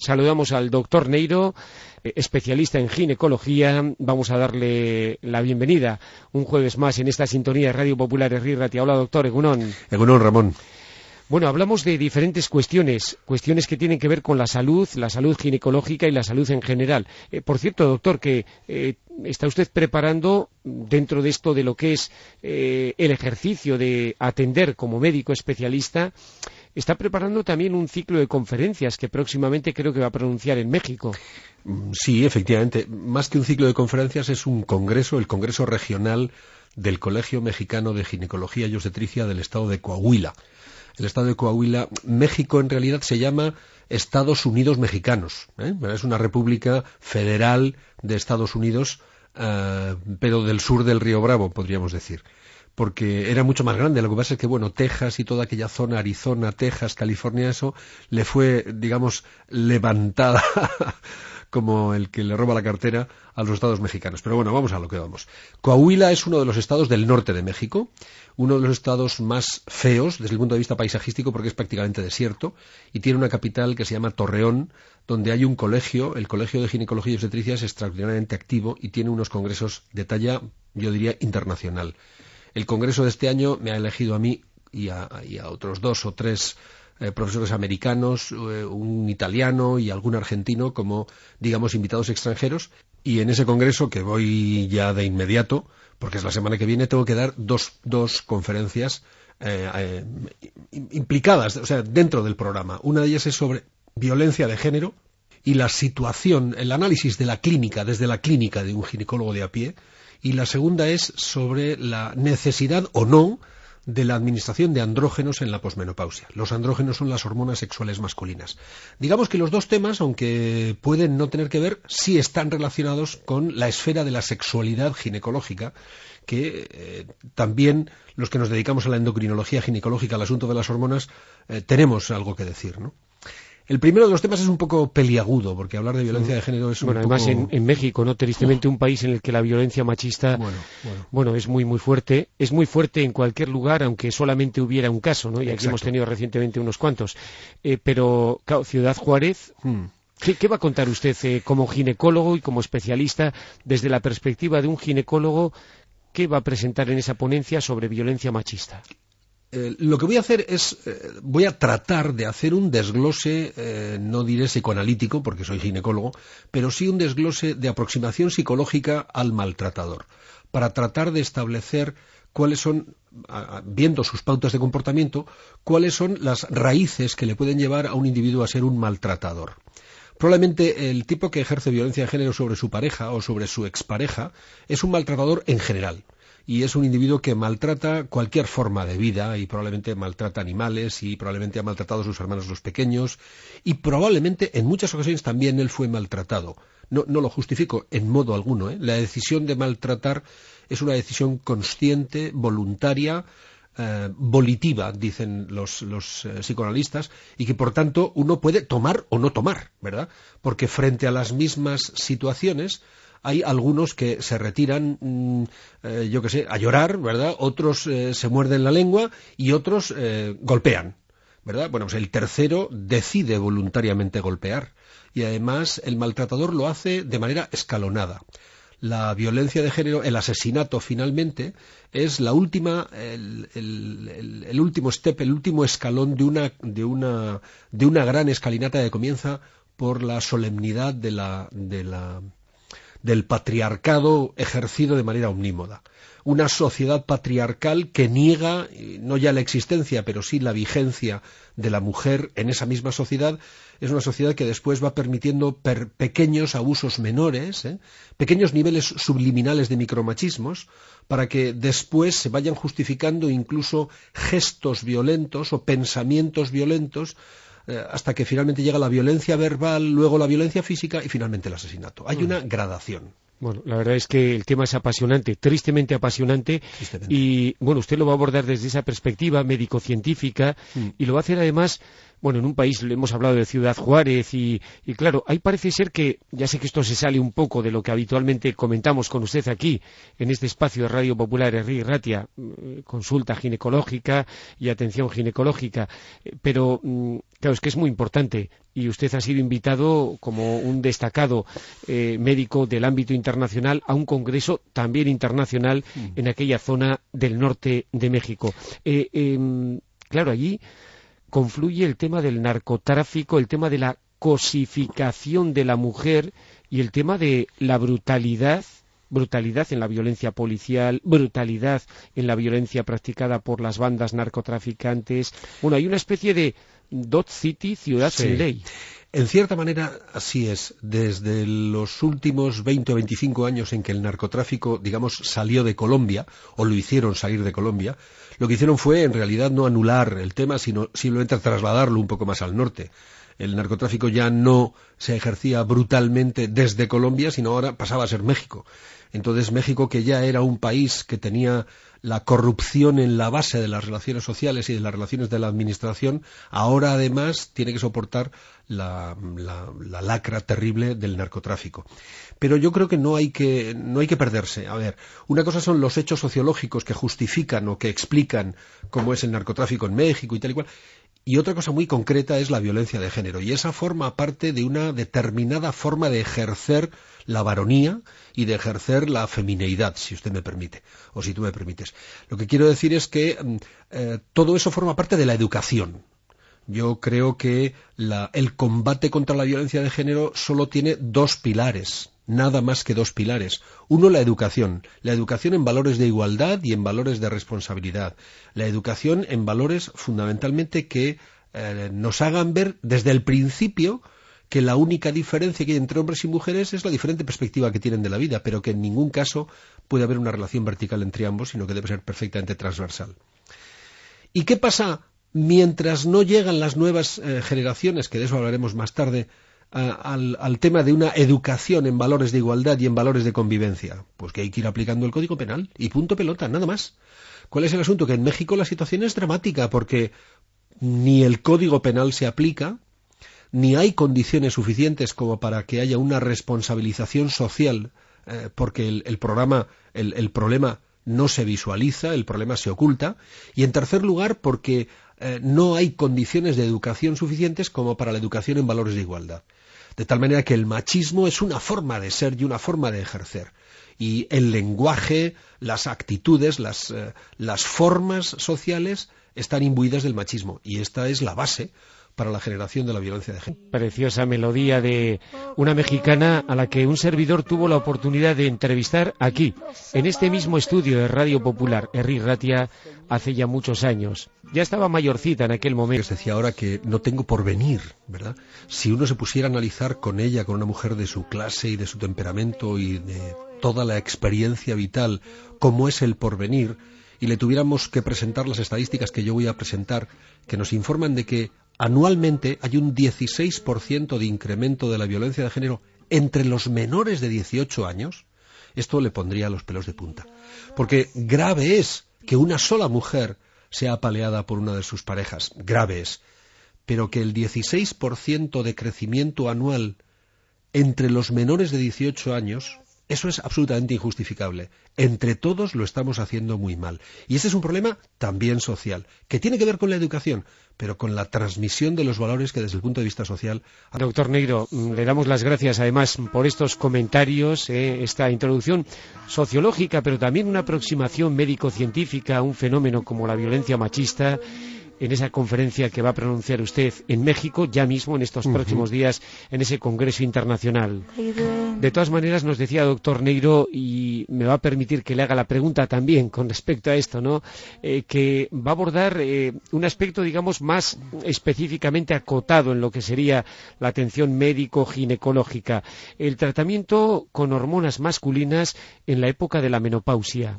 Saludamos al doctor Neiro, especialista en ginecología. Vamos a darle la bienvenida un jueves más en esta sintonía de Radio Popular Herri Ratia. Hola, doctor, egunon. Egunon, Ramón. Bueno, hablamos de diferentes cuestiones que tienen que ver con la salud ginecológica y la salud en general. Por cierto, doctor, que está usted preparando, dentro de esto de lo que es el ejercicio de atender como médico especialista, está preparando también un ciclo de conferencias que próximamente creo que va a pronunciar en México. Sí, efectivamente. Más que un ciclo de conferencias es un congreso, el Congreso Regional del Colegio Mexicano de Ginecología y Obstetricia del Estado de Coahuila. El Estado de Coahuila, México en realidad se llama Estados Unidos Mexicanos, ¿eh? Es una república federal de Estados Unidos, pero del sur del Río Bravo, podríamos decir. Porque era mucho más grande. Lo que pasa es que, bueno, Texas y toda aquella zona, Arizona, Texas, California, eso le fue, digamos, levantada como el que le roba la cartera a los estados mexicanos. Pero bueno, vamos a lo que vamos. Coahuila es uno de los estados del norte de México, uno de los estados más feos desde el punto de vista paisajístico porque es prácticamente desierto y tiene una capital que se llama Torreón, donde hay un colegio, el Colegio de Ginecología y Obstetricia es extraordinariamente activo y tiene unos congresos de talla, yo diría, internacional. El congreso de este año me ha elegido a mí y a otros 2 o 3 profesores americanos, un italiano y algún argentino como, digamos, invitados extranjeros. Y en ese congreso, que voy ya de inmediato, porque es la semana que viene, tengo que dar dos conferencias implicadas, o sea, dentro del programa. Una de ellas es sobre violencia de género y la situación, el análisis de la clínica, desde la clínica de un ginecólogo de a pie. Y la segunda es sobre la necesidad o no de la administración de andrógenos en la posmenopausia. Los andrógenos son las hormonas sexuales masculinas. Digamos que los dos temas, aunque pueden no tener que ver, sí están relacionados con la esfera de la sexualidad ginecológica, que también los que nos dedicamos a la endocrinología ginecológica, al asunto de las hormonas, tenemos algo que decir, ¿no? El primero de los temas es un poco peliagudo, porque hablar de violencia de género es un poco... Además en México, ¿no? Tristemente un país en el que la violencia machista, bueno, es muy fuerte. Es muy fuerte en cualquier lugar, aunque solamente hubiera un caso, ¿no? Y aquí hemos tenido recientemente unos cuantos. Pero, claro, Ciudad Juárez... ¿Qué va a contar usted como ginecólogo y como especialista desde la perspectiva de un ginecólogo? ¿Qué va a presentar en esa ponencia sobre violencia machista? Lo que voy a hacer es, voy a tratar de hacer un desglose, no diré psicoanalítico, porque soy ginecólogo, pero sí un desglose de aproximación psicológica al maltratador, para tratar de establecer cuáles son, viendo sus pautas de comportamiento, cuáles son las raíces que le pueden llevar a un individuo a ser un maltratador. Probablemente el tipo que ejerce violencia de género sobre su pareja o sobre su expareja es un maltratador en general. Y es un individuo que maltrata cualquier forma de vida y probablemente maltrata animales y probablemente ha maltratado a sus hermanos los pequeños y probablemente en muchas ocasiones también él fue maltratado. No lo justifico en modo alguno, ¿eh? La decisión de maltratar es una decisión consciente, voluntaria, volitiva, dicen los psicoanalistas, y que por tanto uno puede tomar o no tomar, ¿verdad? Porque frente a las mismas situaciones hay algunos que se retiran, yo qué sé, a llorar, ¿verdad? Otros se muerden la lengua y otros golpean, ¿verdad? Bueno, pues el tercero decide voluntariamente golpear y además el maltratador lo hace de manera escalonada. La violencia de género, el asesinato finalmente, es la última, el último step, el último escalón de una gran escalinata que comienza por la solemnidad del patriarcado ejercido de manera omnímoda. Una sociedad patriarcal que niega, no ya la existencia, pero sí la vigencia de la mujer en esa misma sociedad, es una sociedad que después va permitiendo pequeños abusos menores, pequeños niveles subliminales de micromachismos, para que después se vayan justificando incluso gestos violentos o pensamientos violentos, hasta que finalmente llega la violencia verbal, luego la violencia física y finalmente el asesinato. Hay una gradación. Bueno, la verdad es que el tema es apasionante, tristemente apasionante, y bueno, usted lo va a abordar desde esa perspectiva médico-científica y lo va a hacer además bueno, en un país, hemos hablado de Ciudad Juárez y claro, ahí parece ser que, ya sé que esto se sale un poco de lo que habitualmente comentamos con usted aquí, en este espacio de Radio Popular Herri Ratia, consulta ginecológica y atención ginecológica, pero claro, es que es muy importante y usted ha sido invitado como un destacado médico del ámbito internacional a un congreso también internacional en aquella zona del norte de México. Claro, allí confluye el tema del narcotráfico, el tema de la cosificación de la mujer y el tema de la brutalidad en la violencia policial, brutalidad en la violencia practicada por las bandas narcotraficantes. Bueno, hay una especie de Dot City, ciudad sin ley. En cierta manera, así es. Desde los últimos 20 o 25 años en que el narcotráfico, digamos, salió de Colombia, o lo hicieron salir de Colombia, lo que hicieron fue, en realidad, no anular el tema, sino simplemente trasladarlo un poco más al norte. El narcotráfico ya no se ejercía brutalmente desde Colombia, sino ahora pasaba a ser México. Entonces, México, que ya era un país que tenía la corrupción en la base de las relaciones sociales y de las relaciones de la administración, ahora además tiene que soportar la lacra terrible del narcotráfico. Pero yo creo que no hay que perderse. A ver, una cosa son los hechos sociológicos que justifican o que explican cómo es el narcotráfico en México y tal y cual. Y otra cosa muy concreta es la violencia de género. Y esa forma parte de una determinada forma de ejercer la varonía y de ejercer la femineidad, si usted me permite, o si tú me permites. Lo que quiero decir es que todo eso forma parte de la educación. Yo creo que el combate contra la violencia de género solo tiene dos pilares, nada más que dos pilares. Uno, la educación en valores de igualdad y en valores de responsabilidad. La educación en valores fundamentalmente que nos hagan ver desde el principio que la única diferencia que hay entre hombres y mujeres es la diferente perspectiva que tienen de la vida, pero que en ningún caso puede haber una relación vertical entre ambos, sino que debe ser perfectamente transversal. ¿Y qué pasa mientras no llegan las nuevas generaciones, que de eso hablaremos más tarde, al tema de una educación en valores de igualdad y en valores de convivencia? Pues que hay que ir aplicando el Código Penal y punto pelota, nada más. ¿Cuál es el asunto? Que en México la situación es dramática porque ni el Código Penal se aplica, ni hay condiciones suficientes como para que haya una responsabilización social, porque el problema no se visualiza, el problema se oculta, y en tercer lugar porque no hay condiciones de educación suficientes como para la educación en valores de igualdad. De tal manera que el machismo es una forma de ser y una forma de ejercer. Y el lenguaje, las actitudes, las formas sociales están imbuidas del machismo. Y esta es la base para la generación de la violencia de género. Preciosa melodía de una mexicana a la que un servidor tuvo la oportunidad de entrevistar aquí, en este mismo estudio de Radio Popular, Herri Ratia, hace ya muchos años. Ya estaba mayorcita en aquel momento. Les decía ahora que no tengo porvenir, ¿verdad? Si uno se pusiera a analizar con ella, con una mujer de su clase y de su temperamento y de toda la experiencia vital, cómo es el porvenir, y le tuviéramos que presentar las estadísticas que yo voy a presentar, que nos informan de que anualmente hay un 16% de incremento de la violencia de género entre los menores de 18 años, esto le pondría los pelos de punta. Porque grave es que una sola mujer sea apaleada por una de sus parejas, grave es, pero que el 16% de crecimiento anual entre los menores de 18 años, eso es absolutamente injustificable. Entre todos lo estamos haciendo muy mal. Y ese es un problema también social, que tiene que ver con la educación, pero con la transmisión de los valores que desde el punto de vista social... Doctor Neiro, le damos las gracias además por estos comentarios, esta introducción sociológica, pero también una aproximación médico-científica a un fenómeno como la violencia machista, en esa conferencia que va a pronunciar usted en México, ya mismo en estos próximos días, en ese Congreso Internacional. De todas maneras, nos decía doctor Neiro, y me va a permitir que le haga la pregunta también con respecto a esto, ¿no? Que va a abordar un aspecto, digamos, más específicamente acotado en lo que sería la atención médico-ginecológica, el tratamiento con hormonas masculinas en la época de la menopausia.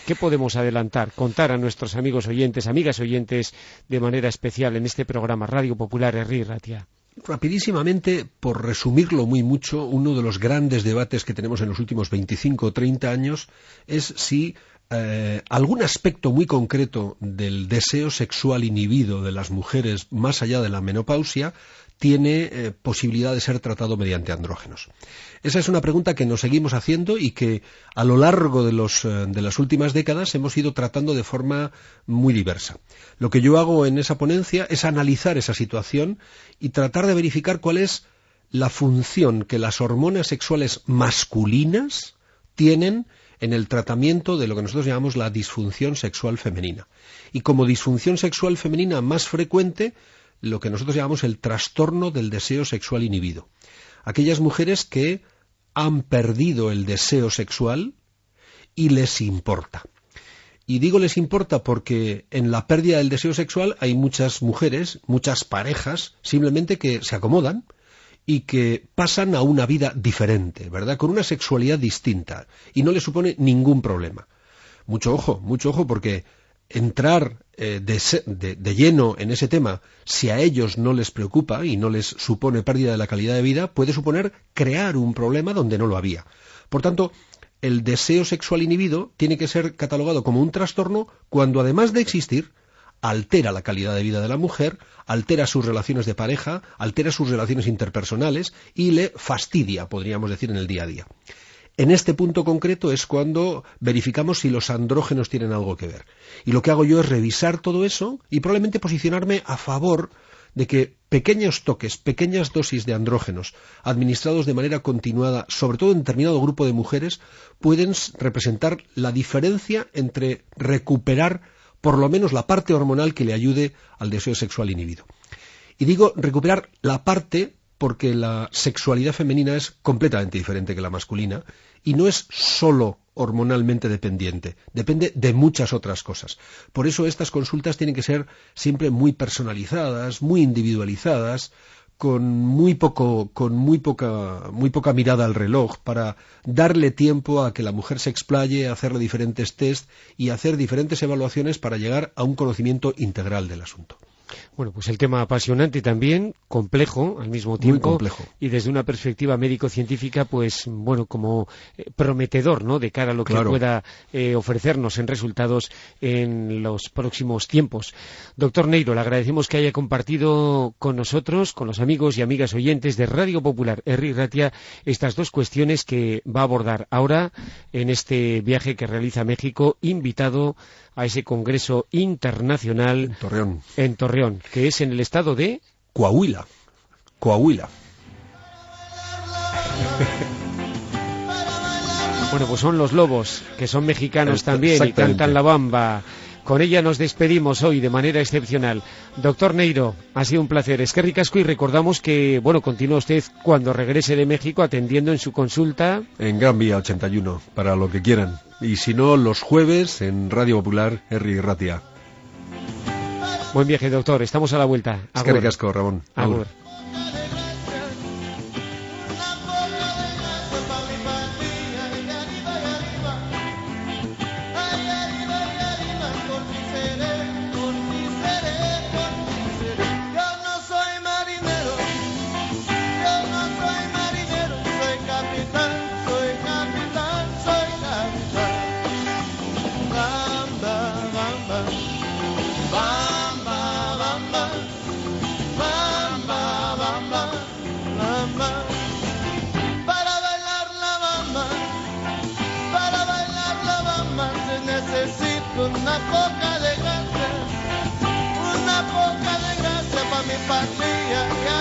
¿Qué podemos adelantar, contar a nuestros amigos oyentes, amigas oyentes, de manera especial en este programa Radio Popular Herri Ratia? Rapidísimamente, por resumirlo muy mucho, uno de los grandes debates que tenemos en los últimos 25 o 30 años es si algún aspecto muy concreto del deseo sexual inhibido de las mujeres más allá de la menopausia tiene posibilidad de ser tratado mediante andrógenos. Esa es una pregunta que nos seguimos haciendo y que a lo largo de las últimas décadas hemos ido tratando de forma muy diversa. Lo que yo hago en esa ponencia es analizar esa situación y tratar de verificar cuál es la función que las hormonas sexuales masculinas tienen en el tratamiento de lo que nosotros llamamos la disfunción sexual femenina. Y como disfunción sexual femenina más frecuente, lo que nosotros llamamos el trastorno del deseo sexual inhibido. Aquellas mujeres que han perdido el deseo sexual y les importa. Y digo les importa porque en la pérdida del deseo sexual hay muchas mujeres, muchas parejas, simplemente que se acomodan y que pasan a una vida diferente, ¿verdad? Con una sexualidad distinta y no les supone ningún problema. Mucho ojo, porque entrar de lleno en ese tema, si a ellos no les preocupa y no les supone pérdida de la calidad de vida, puede suponer crear un problema donde no lo había. Por tanto, el deseo sexual inhibido tiene que ser catalogado como un trastorno cuando, además de existir, altera la calidad de vida de la mujer, altera sus relaciones de pareja, altera sus relaciones interpersonales y le fastidia, podríamos decir, en el día a día. En este punto concreto es cuando verificamos si los andrógenos tienen algo que ver. Y lo que hago yo es revisar todo eso y probablemente posicionarme a favor de que pequeños toques, pequeñas dosis de andrógenos administrados de manera continuada, sobre todo en determinado grupo de mujeres, pueden representar la diferencia entre recuperar por lo menos la parte hormonal que le ayude al deseo sexual inhibido. Y digo recuperar la parte porque la sexualidad femenina es completamente diferente que la masculina y no es solo hormonalmente dependiente, depende de muchas otras cosas. Por eso estas consultas tienen que ser siempre muy personalizadas, muy individualizadas, con muy poca mirada al reloj, para darle tiempo a que la mujer se explaye, a hacerle diferentes test y hacer diferentes evaluaciones para llegar a un conocimiento integral del asunto. Bueno, pues el tema apasionante también, complejo al mismo tiempo. Muy complejo. Y desde una perspectiva médico-científica, pues bueno, como prometedor, ¿no?, de cara a lo que pueda ofrecernos en resultados en los próximos tiempos. Doctor Neiro, le agradecemos que haya compartido con nosotros, con los amigos y amigas oyentes de Radio Popular Herri Ratia, estas dos cuestiones que va a abordar ahora en este viaje que realiza a México, invitado a ese Congreso Internacional en Torreón, que es en el estado de Coahuila. Bueno, pues son los Lobos, que son mexicanos también y cantan la bamba. Con ella nos despedimos hoy de manera excepcional. Doctor Neiro, ha sido un placer. Eskerrik asko, y recordamos que, bueno, continúa usted cuando regrese de México atendiendo en su consulta. En Gran Vía 81, para lo que quieran. Y si no, los jueves en Radio Popular Herri Ratia. Buen viaje, doctor. Estamos a la vuelta. Eskerrik asko, Ramón. Agur. Una poca de gracia para mi patria.